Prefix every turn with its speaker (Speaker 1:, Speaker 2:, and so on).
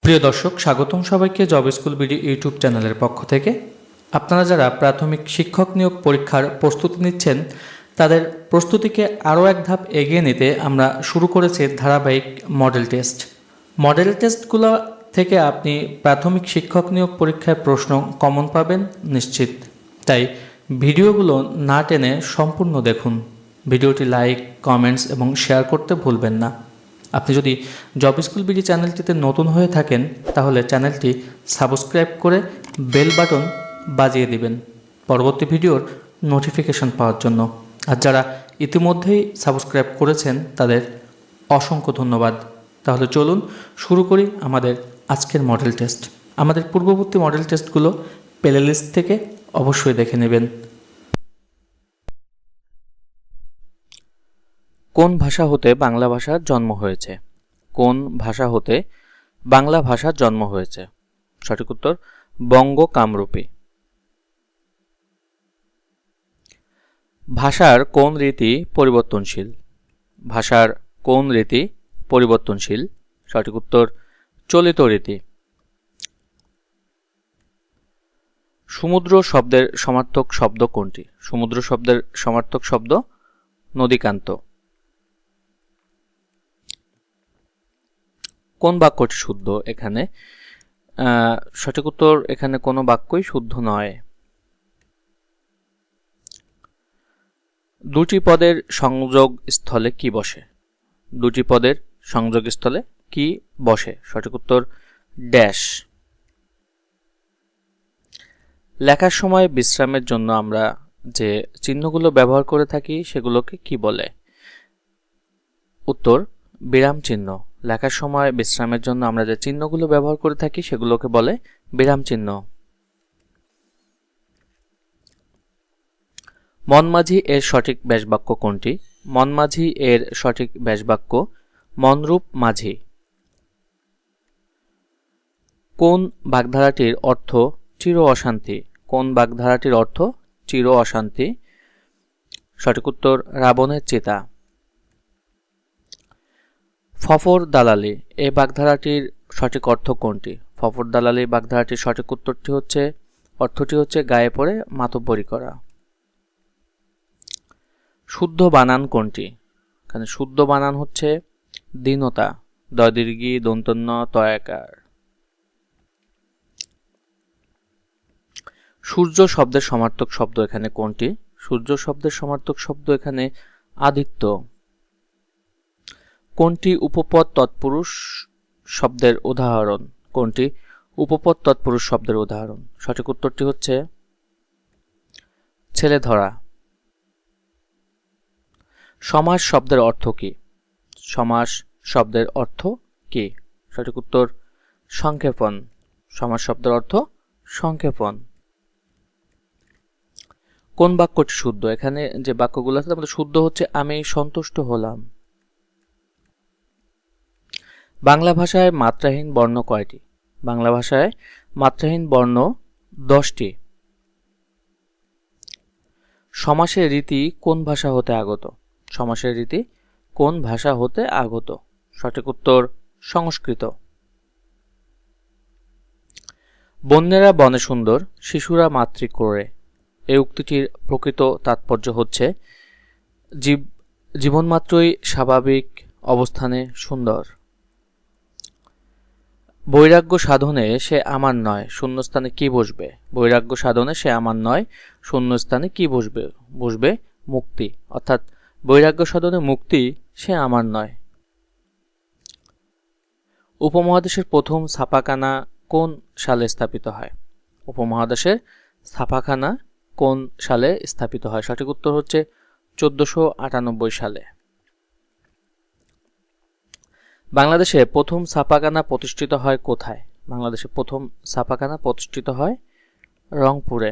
Speaker 1: প্রিয় দর্শক, স্বাগতম সবাইকে জব স্কুল বিডি ইউটিউব চ্যানেলের পক্ষ থেকে। আপনারা যারা প্রাথমিক শিক্ষক নিয়োগ পরীক্ষার প্রস্তুতি নিচ্ছেন, তাদের প্রস্তুতিকে আরও এক ধাপ এগিয়ে নিতে আমরা শুরু করেছি ধারাবাহিক মডেল টেস্ট। মডেল টেস্টগুলো থেকে আপনি প্রাথমিক শিক্ষক নিয়োগ পরীক্ষায় প্রশ্ন কমন পাবেন নিশ্চিত। তাই ভিডিওগুলো না টেনে সম্পূর্ণ দেখুন। ভিডিওটি লাইক, কমেন্টস এবং শেয়ার করতে ভুলবেন না। আপনি যদি জব স্কুল বিডি চ্যানেলটিতে নতুন হয়ে থাকেন, তাহলে চ্যানেলটি সাবস্ক্রাইব করে বেল বাটন বাজিয়ে দিবেন পরবর্তী ভিডিওর নোটিফিকেশন পাওয়ার জন্য। আর যারা ইতিমধ্যেই সাবস্ক্রাইব করেছেন, তাদের অসংখ্য ধন্যবাদ। তাহলে চলুন শুরু করি আমাদের আজকের মডেল টেস্ট। আমাদের পূর্ববর্তী মডেল টেস্টগুলো প্লে লিস্ট থেকে অবশ্যই দেখে নেবেন। কোন ভাষা হতে বাংলা ভাষার জন্ম হয়েছে? কোন ভাষা হতে বাংলা ভাষার জন্ম হয়েছে? সঠিক উত্তর বঙ্গ কামরূপী। ভাষার কোন রীতি পরিবর্তনশীল? ভাষার কোন রীতি পরিবর্তনশীল? সঠিক উত্তর চলিত রীতি। সমুদ্র শব্দের সমার্থক শব্দ কোনটি? সমুদ্র শব্দের সমার্থক শব্দ নদীকান্ত। কোন বাক্যটি শুদ্ধ? এখানে সঠিক উত্তর এখানে কোনো বাক্যই শুদ্ধ নয়। দুটি পদের সংযোগ স্থলে কি বসে? দুটি পদের সংযোগ স্থলে কি বসে? সঠিক উত্তর ড্যাশ। লেখার সময় বিশ্রামের জন্য আমরা যে চিহ্নগুলো ব্যবহার করে থাকি সেগুলোকে কি বলে? উত্তর বিরাম চিহ্ন। লেখার সময় বিশ্রামের জন্য আমরা যে চিহ্নগুলো ব্যবহার করে থাকি সেগুলোকে বলে বিরাম চিহ্ন। মনমাঝি এর সঠিক ব্যাসবাক্য কোনটি? মনমাঝি এর সঠিক ব্যাসবাক্য মনরূপ মাঝি। কোন বাগধারাটির অর্থ চির অশান্তি? কোন বাগধারাটির অর্থ চির অশান্তি? সঠিক উত্তর রাবণের চিতা। ফফর দালালি এই বাগধারাটির সঠিক অর্থ কোনটি? ফফর দালালি বাগধারাটির সঠিক অর্থটি হচ্ছে গায়ে পড়ে মাতব্বরি করা। শুদ্ধ বানান কোনটি? এখানে শুদ্ধ বানান হচ্ছে দীনতা, দীর্ঘী দন্তন্য তয়াকার। সূর্য শব্দের সমার্থক শব্দ এখানে কোনটি? সূর্য শব্দের সমার্থক শব্দ এখানে আদিত্য। কোনটি উপপদ তৎপুরুষ শব্দের উদাহরণ? কোনটি উপপদ তৎপুরুষ শব্দের উদাহরণ? সঠিক উত্তরটি হচ্ছে ছেলে ধরা। সমাস শব্দের অর্থ কি? সমাস শব্দের অর্থ কি? সঠিক উত্তর সংক্ষেপণ। সমাস শব্দের অর্থ সংক্ষেপণ। কোন বাক্যটি শুদ্ধ? এখানে যে বাক্যগুলো আছে তার মধ্যে শুদ্ধ হচ্ছে আমি সন্তুষ্ট হলাম। বাংলা ভাষায় মাত্রাহীন বর্ণ কয়টি? বাংলা ভাষায় মাত্রাহীন বর্ণ 10টি। সমাসের রীতি কোন ভাষা হতে আগত? সমাসের রীতি কোন ভাষা হতে আগত? সঠিক উত্তর সংস্কৃত। বন্যেরা বনে সুন্দর, শিশুরা মাতৃ ক্রোড়ে। এই উক্তিটির প্রকৃত তাৎপর্য হচ্ছে জীবনমাত্রই স্বাভাবিক অবস্থানে সুন্দর। বৈরাগ্য সাধনে সে আমার নয়, শূন্যস্থানে কি বসবে? বৈরাগ্য সাধনে সে আমার নয়, শূন্যস্থানে কি বসবে? বসবে মুক্তি। অর্থাৎ বৈরাগ্য সাধনে মুক্তি সে আমার নয়। উপমহাদেশের প্রথম ছাপাখানা কোন সালে স্থাপিত হয়? উপমহাদেশের ছাপাখানা কোন সালে স্থাপিত হয়? সঠিক উত্তর হচ্ছে 1498 সালে। বাংলাদেশে প্রথম ছাপাখানা প্রতিষ্ঠিত হয় কোথায়? বাংলাদেশে প্রথম ছাপাখানা প্রতিষ্ঠিত হয় রংপুরে।